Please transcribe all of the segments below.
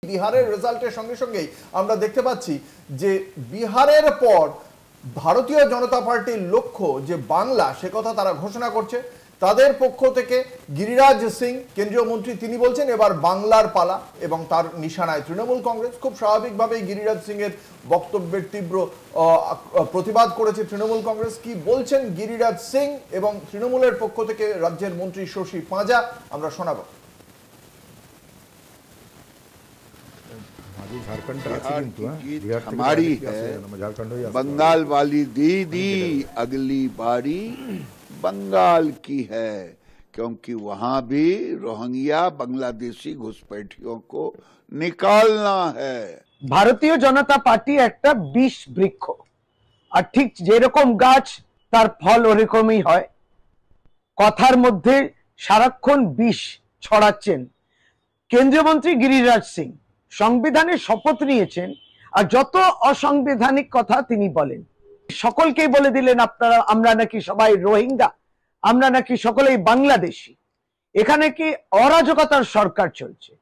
বিহারের রেজাল্টের সঙ্গে সঙ্গেই আমরা দেখতে পাচ্ছি যে বিহারের পর ভারতীয় জনতা পার্টির লক্ষ্য যে বাংলা, সে কথা তারা ঘোষণা করছে। তাদের পক্ষ থেকে গিরিরাজ সিং কেন্দ্রীয় মন্ত্রী, তিনি বলছেন এবার বাংলার পালা, এবং তার নিশানায় তৃণমূল কংগ্রেস। খুব স্বাভাবিকভাবেই গিরিরাজ সিং এর বক্তব্যের তীব্র প্রতিবাদ করেছে তৃণমূল কংগ্রেস। কি বলছেন গিরিরাজ সিং এবং তৃণমূলের পক্ষ থেকে রাজ্যের মন্ত্রী শশী পাঁজা, আমরা শোনাবো। हमारी है, बंगाल वाली दीदी अगली बारी बंगाल की है, क्योंकि वहां भी रोहिंग्या बांग्लादेशी घुसपैठियों को निकालना है। ভারতীয় জনতা পার্টি একটা বিষ বৃক্ষ, আর ঠিক যেরকম গাছ তার ফল ওরকমই হয়। কথার মধ্যে সারাক্ষণ বিষ ছড়াচ্ছেন কেন্দ্রীয় মন্ত্রী গিরিরাজ সিং। সংবিধানের শপথ নিয়েছেন, আর যত অসাংবিধানিক কথা তিনি বলেন, সকলকেই বলে দিলেন আপনারা, আমরা নাকি সবাই রোহিঙ্গা, আমরা নাকি সকলেই বাংলাদেশি। এখানে কি অরাজকতার সরকার চলছে।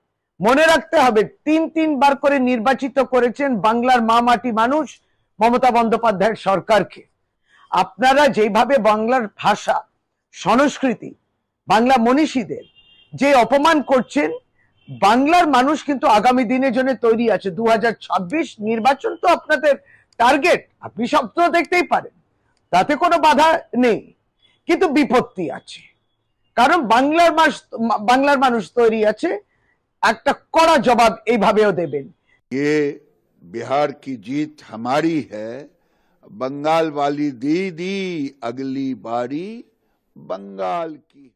মনে রাখতে হবে, তিনবার করে নির্বাচিত করেছেন বাংলার মা মাটি মানুষ মমতা বন্দ্যোপাধ্যায়ের সরকারকে। আপনারা যেভাবে বাংলার ভাষা, সংস্কৃতি, বাংলা মনীষীদের যে অপমান করছেন, বাংলার মানুষ কিন্তু আগামী দিনের জন্য তৈরি আছে। 2026 নির্বাচন তো আপনাদের টার্গেট, আপনি স্বপ্ন দেখতেই পারেন, তাতে কোনো বাধা নেই, কিন্তু বিপত্তি আছে। কারণ বাংলার মানুষ তৈরি আছে, একটা কড়া জবাব এইভাবেও দেবেন। ये बिहार की जीत हमारी है, बंगाल वाली दीदी अगली बारी बंगाल की।